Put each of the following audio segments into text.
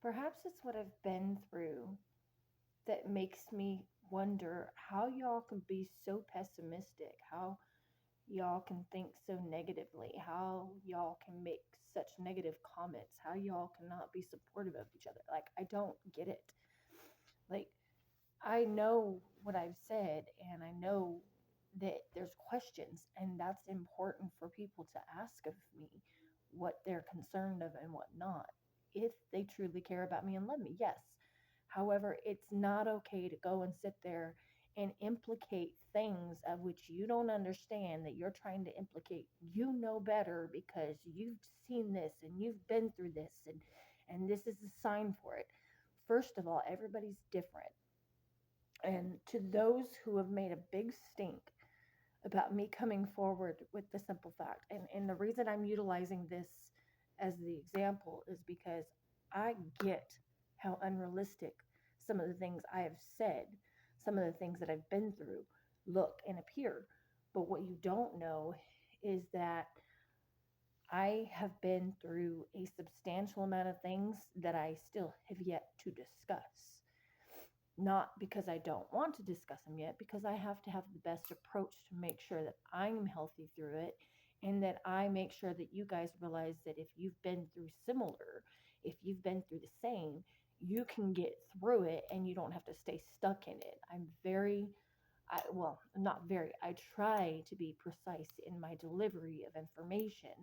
Perhaps it's what I've been through that makes me wonder how y'all can be so pessimistic, how y'all can think so negatively, how y'all can make such negative comments, how y'all cannot be supportive of each other. Like, I don't get it. Like, I know what I've said, and I know that there's questions, and that's important for people to ask of me what they're concerned of and what not. If they truly care about me and love me, yes. However, it's not okay to go and sit there and implicate things of which you don't understand that you're trying to implicate. You know better because you've seen this and you've been through this, and this is a sign for it. First of all, everybody's different. And to those who have made a big stink about me coming forward with the simple fact, and the reason I'm utilizing this as the example is because I get how unrealistic some of the things I have said, some of the things that I've been through look and appear. But what you don't know is that I have been through a substantial amount of things that I still have yet to discuss. Not because I don't want to discuss them yet, because I have to have the best approach to make sure that I'm healthy through it and that I make sure that you guys realize that if you've been through similar, if you've been through the same, you can get through it and you don't have to stay stuck in it. Well, not very, I try to be precise in my delivery of information,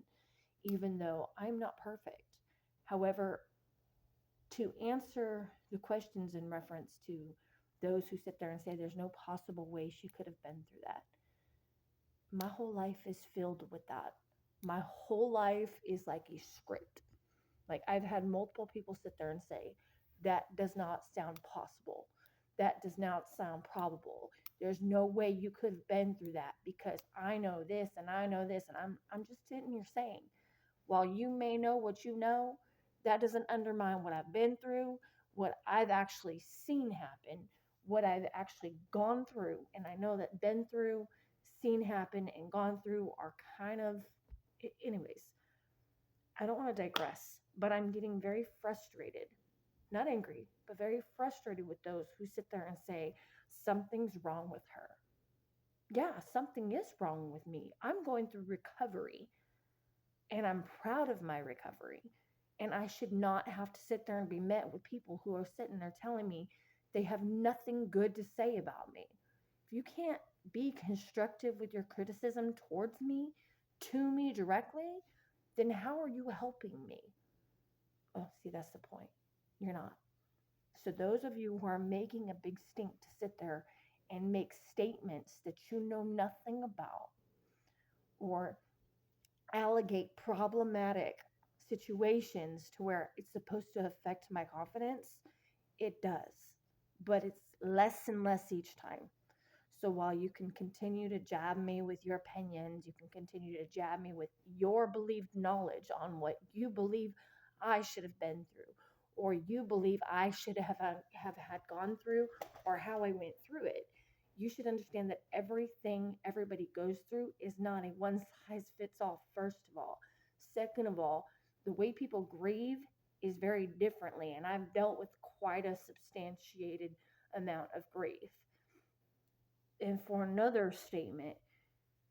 even though I'm not perfect. However, to answer the questions in reference to those who sit there and say there's no possible way she could have been through that. My whole life is filled with that. My whole life is like a script. Like, I've had multiple people sit there and say, that does not sound possible. That does not sound probable. There's no way you could have been through that because I know this and I know this. And I'm just sitting here saying, while you may know what you know, that doesn't undermine what I've been through, what I've actually seen happen, what I've actually gone through. And I know that been through, seen happen, and gone through are kind of, anyways, I don't want to digress, but I'm getting very frustrated, not angry, but very frustrated with those who sit there and say, something's wrong with her. Yeah, something is wrong with me. I'm going through recovery and I'm proud of my recovery. And I should not have to sit there and be met with people who are sitting there telling me they have nothing good to say about me. If you can't be constructive with your criticism towards me, to me directly, then how are you helping me? Oh, see, that's the point. You're not. So, those of you who are making a big stink to sit there and make statements that you know nothing about, or allegate problematic situations to where it's supposed to affect my confidence, it does. But it's less and less each time. So while you can continue to jab me with your opinions, you can continue to jab me with your believed knowledge on what you believe I should have been through, or you believe I should have had gone through, or how I went through it. You should understand that everything everybody goes through is not a one size fits all, first of all. Second of all, the way people grieve is very differently, and I've dealt with quite a substantiated amount of grief. And for another statement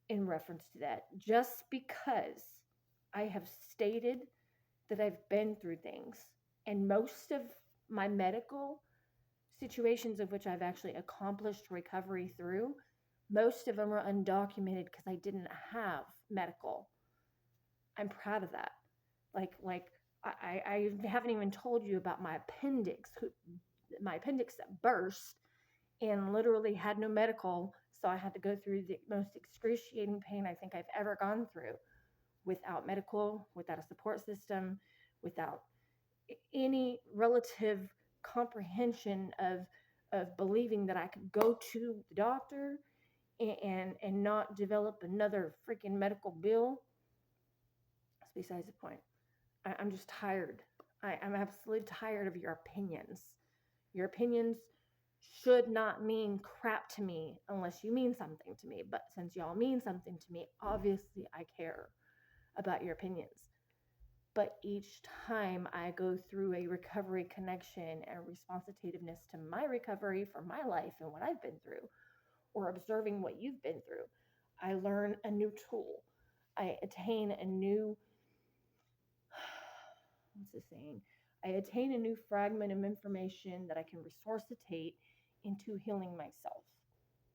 in reference to that, just because I have stated that I've been through things, and most of my medical situations of which I've actually accomplished recovery through, most of them are undocumented because I didn't have medical. I'm proud of that. Like I haven't even told you about my appendix that burst and literally had no medical. So I had to go through the most excruciating pain I think I've ever gone through without medical, without a support system, without any relative comprehension of believing that I could go to the doctor and not develop another freaking medical bill. That's besides the point. I'm just tired. I'm absolutely tired of your opinions. Your opinions should not mean crap to me unless you mean something to me. But since y'all mean something to me, obviously I care about your opinions. But each time I go through a recovery connection and responsitiveness to my recovery from my life and what I've been through, or observing what you've been through, I learn a new tool. I attain a new, what's the saying? I attain a new fragment of information that I can resuscitate into healing myself.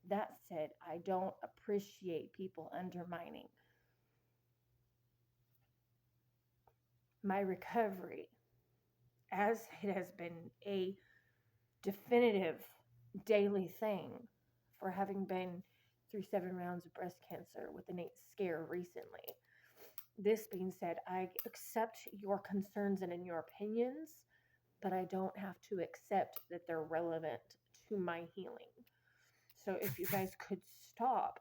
That said, I don't appreciate people undermining my recovery, as it has been a definitive daily thing for having been through 7 rounds of breast cancer with an 8th scare recently. This being said, I accept your concerns and your opinions, but I don't have to accept that they're relevant to my healing. So if you guys could stop,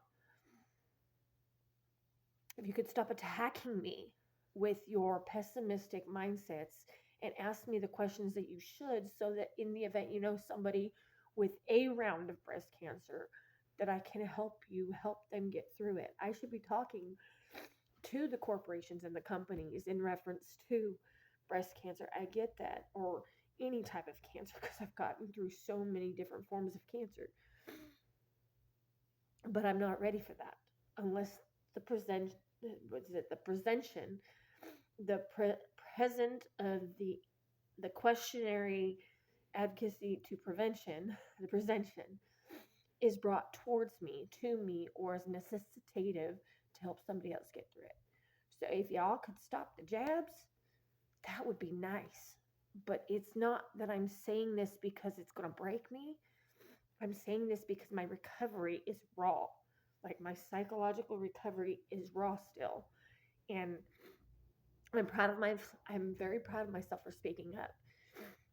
if you could stop attacking me with your pessimistic mindsets and ask me the questions that you should, so that in the event you know somebody with a round of breast cancer, that I can help them get through it. I should be talking to the corporations and the companies in reference to breast cancer. I get that, or any type of cancer, because I've gotten through so many different forms of cancer. But I'm not ready for that unless the present of the questionary advocacy to prevention, the prevention is brought towards me, to me, or is necessitative to help somebody else get through it. So if y'all could stop the jabs, that would be nice. But it's not that I'm saying this because it's going to break me. I'm saying this because my recovery is raw. Like, my psychological recovery is raw still. And I'm very proud of myself for speaking up.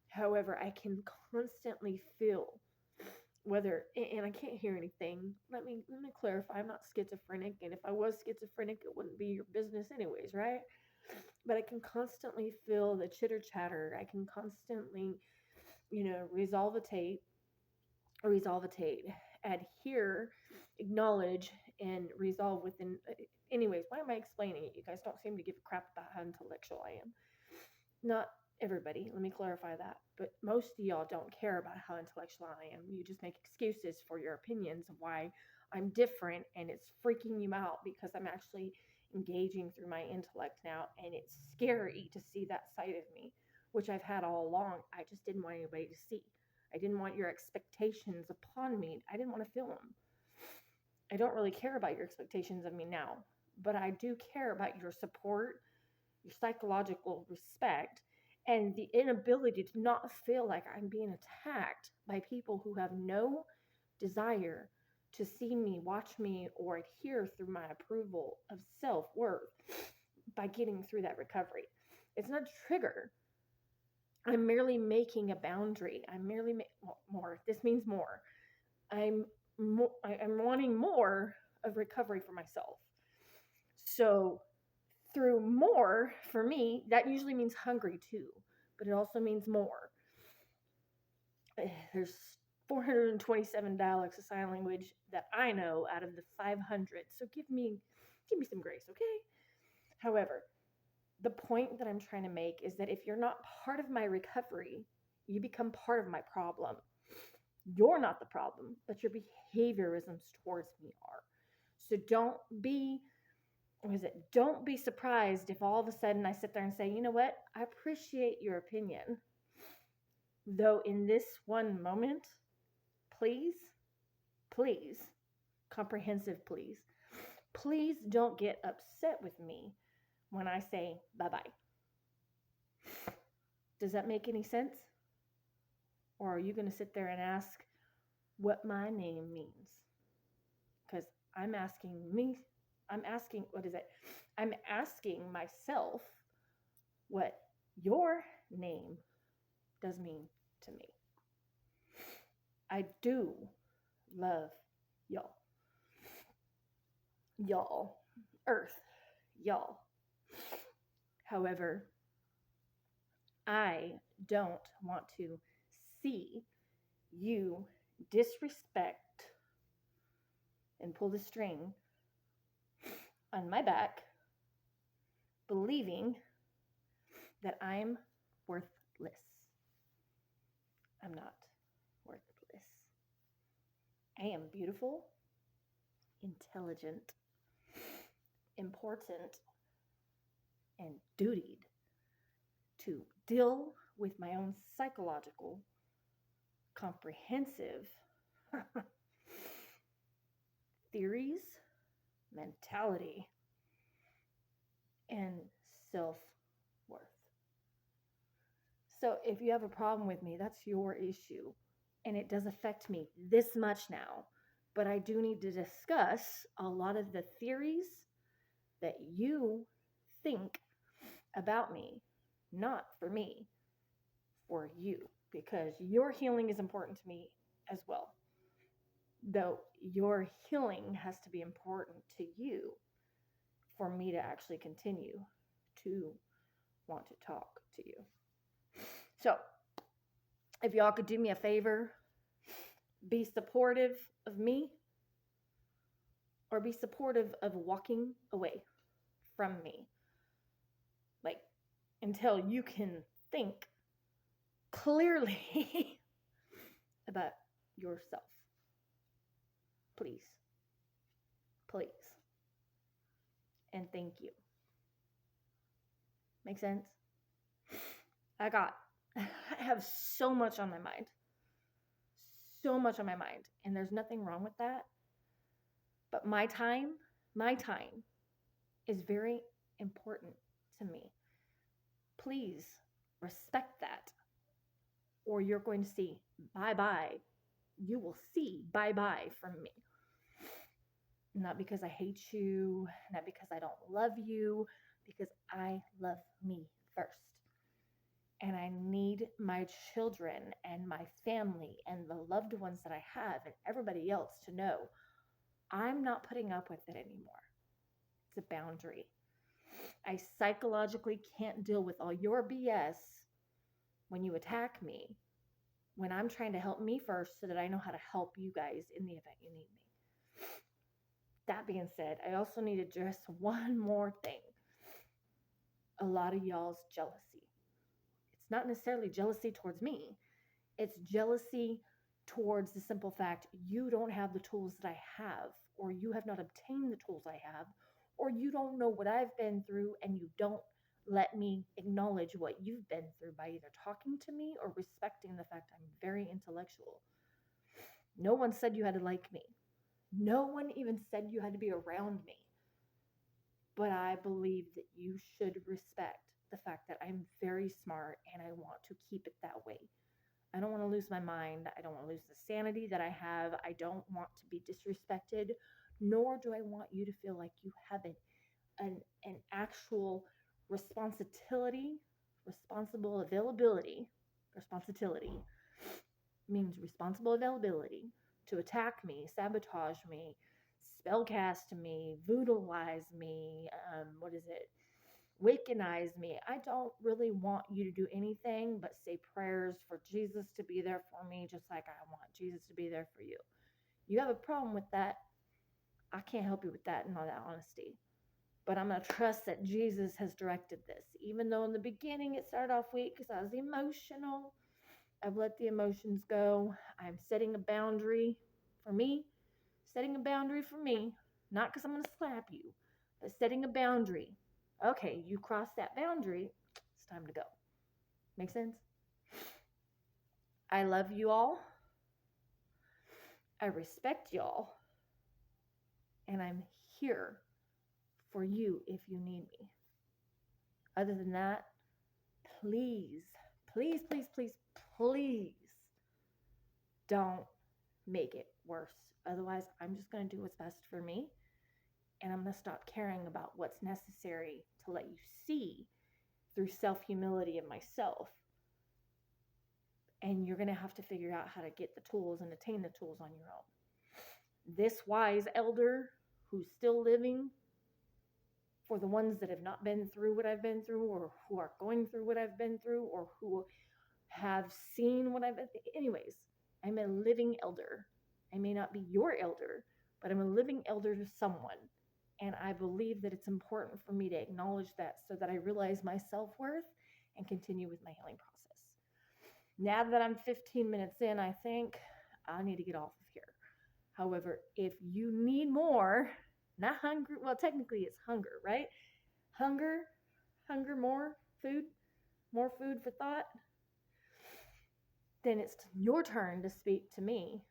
However, I can constantly feel whether, and I can't hear anything. Let me clarify. I'm not schizophrenic, and if I was schizophrenic, it wouldn't be your business anyways, right? But I can constantly feel the chitter chatter. I can constantly, resolvitate, adhere, acknowledge, and resolve within. Anyways, why am I explaining it? You guys don't seem to give a crap about how intellectual I am. Not everybody, let me clarify that. But most of y'all don't care about how intellectual I am. You just make excuses for your opinions of why I'm different, and it's freaking you out because I'm actually engaging through my intellect now, and it's scary to see that side of me, which I've had all along. I just didn't want anybody to see. I didn't want your expectations upon me. I didn't want to feel them. I don't really care about your expectations of me now, but I do care about your support, your psychological respect, and the inability to not feel like I'm being attacked by people who have no desire to see me, watch me, or adhere through my approval of self-worth by getting through that recovery. It's not a trigger. I'm merely making a boundary. I'm merely more. This means more. I'm wanting more of recovery for myself. So through more, for me, that usually means hungry too, but it also means more. There's 427 dialects of sign language that I know out of the 500. So give me some grace, okay? However, the point that I'm trying to make is that if you're not part of my recovery, you become part of my problem. You're not the problem, but your behaviorisms towards me are. So don't be surprised if all of a sudden I sit there and say, you know what? I appreciate your opinion. Though in this one moment, please, comprehensive please don't get upset with me when I say bye-bye. Does that make any sense? Or are you going to sit there and ask what my name means? Because I'm asking myself what your name does mean to me. I do love y'all. Y'all. Earth. Y'all. However, I don't want to see you disrespect and pull the string on my back, believing that I'm worthless. I'm not worthless. I am beautiful, intelligent, important, and dutied to deal with my own psychological, comprehensive theories, mentality, and self worth. So if you have a problem with me, that's your issue. And it does affect me this much now. But I do need to discuss a lot of the theories that you think about me, not for me, for you, because your healing is important to me as well. Though your healing has to be important to you for me to actually continue to want to talk to you. So, if y'all could do me a favor, be supportive of me or be supportive of walking away from me. Like, until you can think clearly about yourself. Please. Please. And thank you. Make sense? I have so much on my mind. So much on my mind. And there's nothing wrong with that. But my time is very important to me. Please respect that. Or you're going to see bye-bye. You will see bye-bye from me. Not because I hate you, not because I don't love you, because I love me first. And I need my children and my family and the loved ones that I have and everybody else to know I'm not putting up with it anymore. It's a boundary. I psychologically can't deal with all your BS when you attack me, when I'm trying to help me first so that I know how to help you guys in the event you need me. That being said, I also need to address one more thing. A lot of y'all's jealousy. It's not necessarily jealousy towards me. It's jealousy towards the simple fact you don't have the tools that I have, or you have not obtained the tools I have, or you don't know what I've been through and you don't let me acknowledge what you've been through by either talking to me or respecting the fact I'm very intellectual. No one said you had to like me. No one even said you had to be around me. But I believe that you should respect the fact that I'm very smart and I want to keep it that way. I don't want to lose my mind. I don't want to lose the sanity that I have. I don't want to be disrespected, nor do I want you to feel like you have an actual responsibility means responsible availability to attack me, sabotage me, spellcast me, voodooize me, Wiccanize me. I don't really want you to do anything but say prayers for Jesus to be there for me, just like I want Jesus to be there for you. You have a problem with that, I can't help you with that in all that honesty. But I'm going to trust that Jesus has directed this. Even though in the beginning it started off weak because I was emotional, I've let the emotions go. I'm setting a boundary for me. Not because I'm going to slap you, but setting a boundary. Okay, you cross that boundary, it's time to go. Make sense? I love you all. I respect y'all. And I'm here for you if you need me. Other than that, please, please, please, please, please don't make it worse. Otherwise, I'm just going to do what's best for me. And I'm going to stop caring about what's necessary to let you see through self-humility of myself. And you're going to have to figure out how to get the tools and attain the tools on your own. This wise elder who's still living, for the ones that have not been through what I've been through, or who are going through what I've been through, or who have seen what I've been through. Anyways, I'm a living elder. I may not be your elder, but I'm a living elder to someone. And I believe that it's important for me to acknowledge that so that I realize my self-worth and continue with my healing process. Now that I'm 15 minutes in, I think I need to get off of here. However, if you need more, not hungry, well, technically it's hunger, right? Hunger, hunger, more food for thought, then it's your turn to speak to me,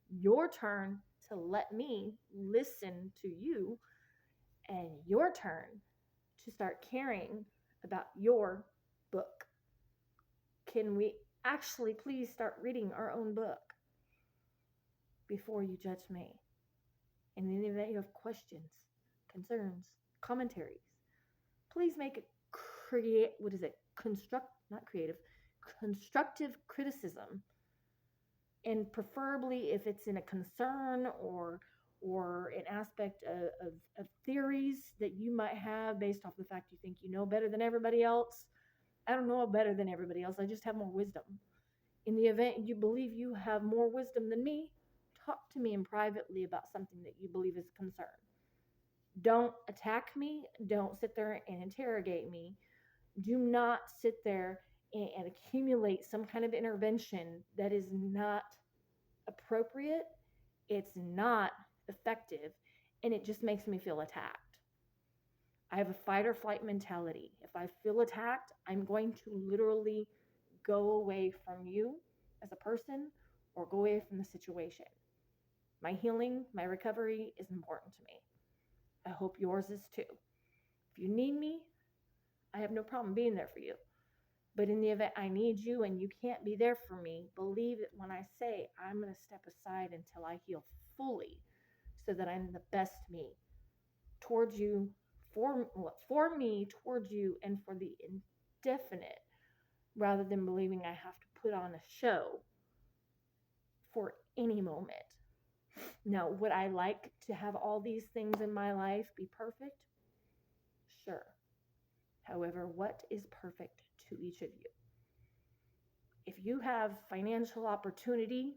your turn to let me listen to you, and your turn to start caring about your book. Can we actually please start reading our own book before you judge me? And in the event you have questions, concerns, commentaries, please make it constructive criticism, and preferably if it's in a concern or an aspect of theories that you might have based off the fact you think you know better than everybody else. I don't know better than everybody else. I just have more wisdom. In the event you believe you have more wisdom than me, talk to me in privately about something that you believe is a concern. Don't attack me. Don't sit there and interrogate me. Do not sit there and accumulate some kind of intervention that is not appropriate. It's not effective, and it just makes me feel attacked. I have a fight or flight mentality. If I feel attacked, I'm going to literally go away from you as a person or go away from the situation. My healing, my recovery is important to me. I hope yours is too. If you need me, I have no problem being there for you. But in the event I need you and you can't be there for me, believe it when I say I'm going to step aside until I heal fully so that I'm the best me towards you, for me, towards you, and for the indefinite, rather than believing I have to put on a show for any moment. Now, would I like to have all these things in my life be perfect? Sure. However, what is perfect to each of you? If you have financial opportunity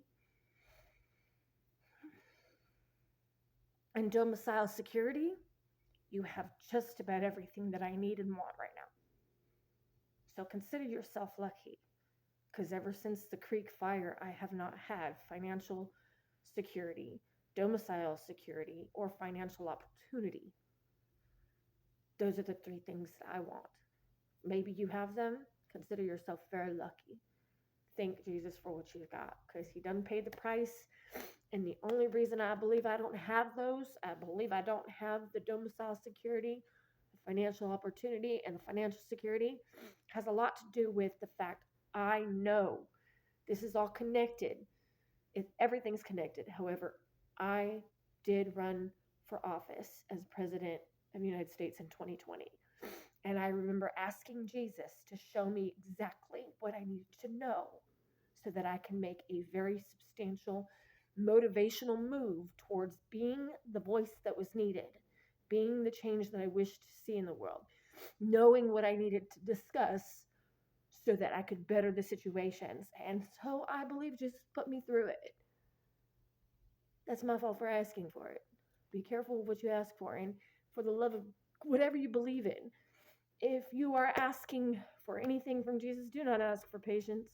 and domicile security, you have just about everything that I need and want right now. So consider yourself lucky, because ever since the Creek fire, I have not had financial security, domicile security, or financial opportunity. Those are the three things that I want. Maybe you have them. Consider yourself very lucky. Thank Jesus for what you've got, because he done paid the price. And the only reason I believe I don't have those, I believe I don't have the domicile security, the financial opportunity, and the financial security, has a lot to do with the fact I know this is all connected. Everything's connected. However, I did run for office as president of the United States in 2020. And I remember asking Jesus to show me exactly what I needed to know so that I can make a very substantial motivational move towards being the voice that was needed, being the change that I wished to see in the world, knowing what I needed to discuss so that I could better the situations. And so I believe Jesus put me through it. That's my fault for asking for it. Be careful with what you ask for, and for the love of whatever you believe in. If you are asking for anything from Jesus, do not ask for patience.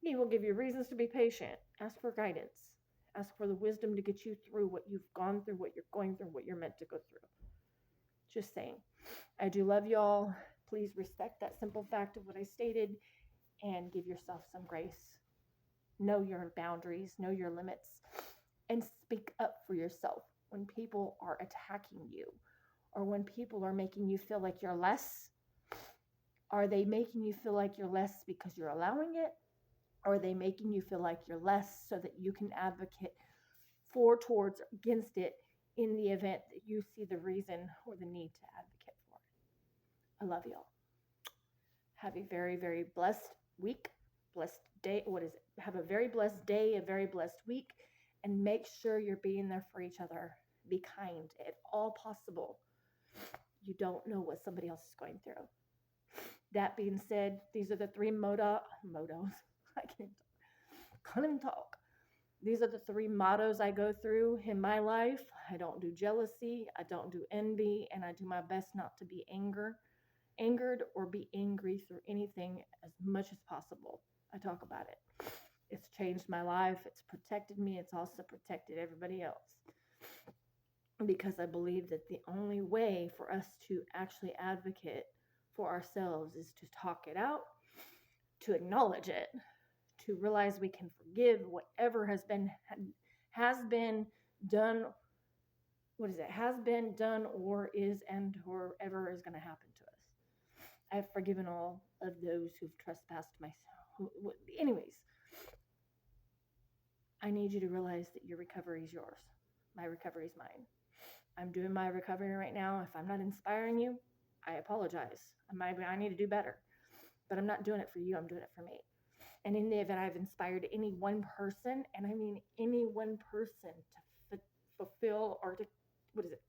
He will give you reasons to be patient. Ask for guidance. Ask for the wisdom to get you through what you've gone through, what you're going through, what you're meant to go through. Just saying. I do love y'all. Please respect that simple fact of what I stated and give yourself some grace. Know your boundaries, know your limits, and speak up for yourself when people are attacking you or when people are making you feel like you're less. Are they making you feel like you're less because you're allowing it? Or are they making you feel like you're less so that you can advocate for, towards, against it in the event that you see the reason or the need to advocate for it? I love y'all. Have a very, very blessed week, blessed day. Have a very blessed day, a very blessed week, and make sure you're being there for each other. Be kind if all possible. You don't know what somebody else is going through. That being said, these are the three motos. I can't even talk. These are the three mottos I go through in my life. I don't do jealousy, I don't do envy, and I do my best not to be anger angered or be angry through anything as much as possible. I talk about it. It's changed my life. It's protected me. It's also protected everybody else. Because I believe that the only way for us to actually advocate for ourselves is to talk it out, to acknowledge it, to realize we can forgive whatever has been done. What is it? Has been done or is and or ever is going to happen to us. I've forgiven all of those who've trespassed myself. Anyways, I need you to realize that your recovery is yours. My recovery is mine. I'm doing my recovery right now. If I'm not inspiring you, I apologize. I need to do better. But I'm not doing it for you. I'm doing it for me. And in the event I've inspired any one person, and I mean any one person to fulfill or to,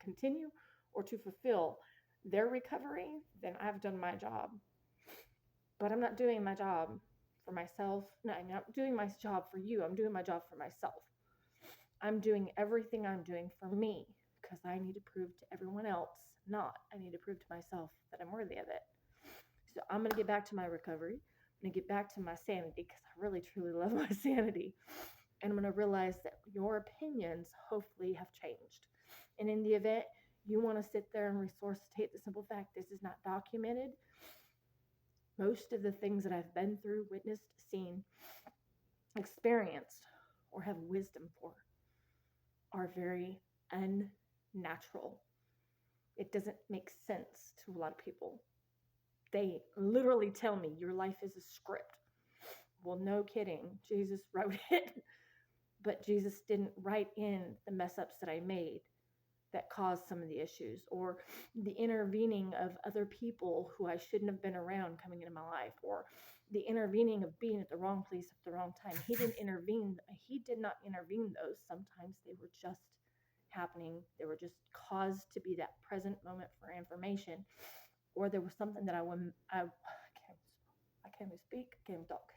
continue or to fulfill their recovery, then I've done my job. But I'm not doing my job for myself. No, I'm not doing my job for you. I'm doing my job for myself. I'm doing everything I'm doing for me because I need to prove to everyone else, I need to prove to myself that I'm worthy of it. So I'm going to get back to my recovery. I'm going to get back to my sanity because I really, truly love my sanity. And I'm going to realize that your opinions hopefully have changed. And in the event you want to sit there and resuscitate the simple fact this is not documented, most of the things that I've been through, witnessed, seen, experienced, or have wisdom for are very unnatural. It doesn't make sense to a lot of people. They literally tell me your life is a script. Well, no kidding. Jesus wrote it, but Jesus didn't write in the mess ups that I made that caused some of the issues, or the intervening of other people who I shouldn't have been around coming into my life, or the intervening of being at the wrong place at the wrong time. He didn't intervene. He did not intervene those. Sometimes they were just happening. They were just caused to be that present moment for information, or there was something that I can't even speak, I can't even talk.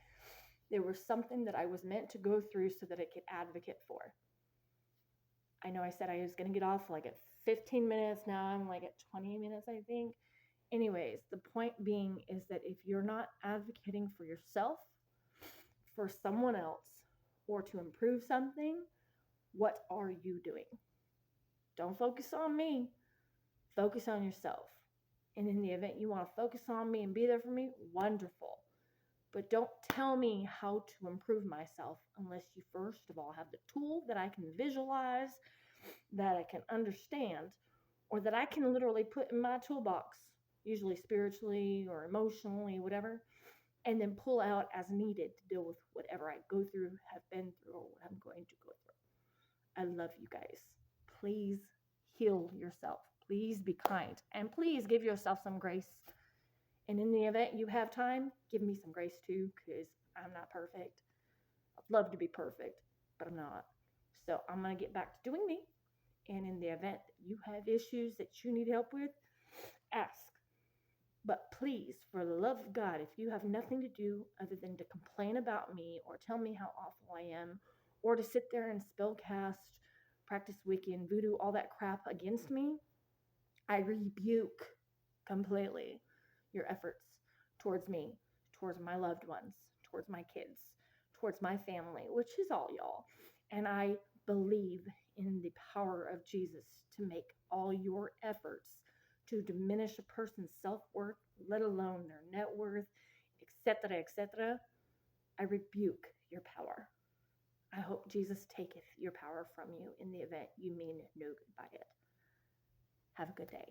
There was something that I was meant to go through so that I could advocate for. I know I said I was going to get off like at 15 minutes. Now I'm like at 20 minutes, I think. Anyways, the point being is that if you're not advocating for yourself, for someone else, or to improve something, what are you doing? Don't focus on me. Focus on yourself. And in the event you want to focus on me and be there for me, wonderful. But don't tell me how to improve myself unless you first of all have the tool that I can visualize, that I can understand, or that I can literally put in my toolbox, usually spiritually or emotionally, whatever, and then pull out as needed to deal with whatever I go through, have been through, or what I'm going to go through. I love you guys. Please heal yourself. Please be kind. And please give yourself some grace. And in the event you have time, give me some grace too, because I'm not perfect. I'd love to be perfect, but I'm not. So I'm going to get back to doing me. And in the event that you have issues that you need help with, ask. But please, for the love of God, if you have nothing to do other than to complain about me or tell me how awful I am, or to sit there and spellcast, practice Wiccan, voodoo, all that crap against me, I rebuke completely your efforts towards me, towards my loved ones, towards my kids, towards my family, which is all y'all. And I believe in the power of Jesus to make all your efforts to diminish a person's self-worth, let alone their net worth, etc., etc. I rebuke your power. I hope Jesus taketh your power from you in the event you mean no good by it. Have a good day.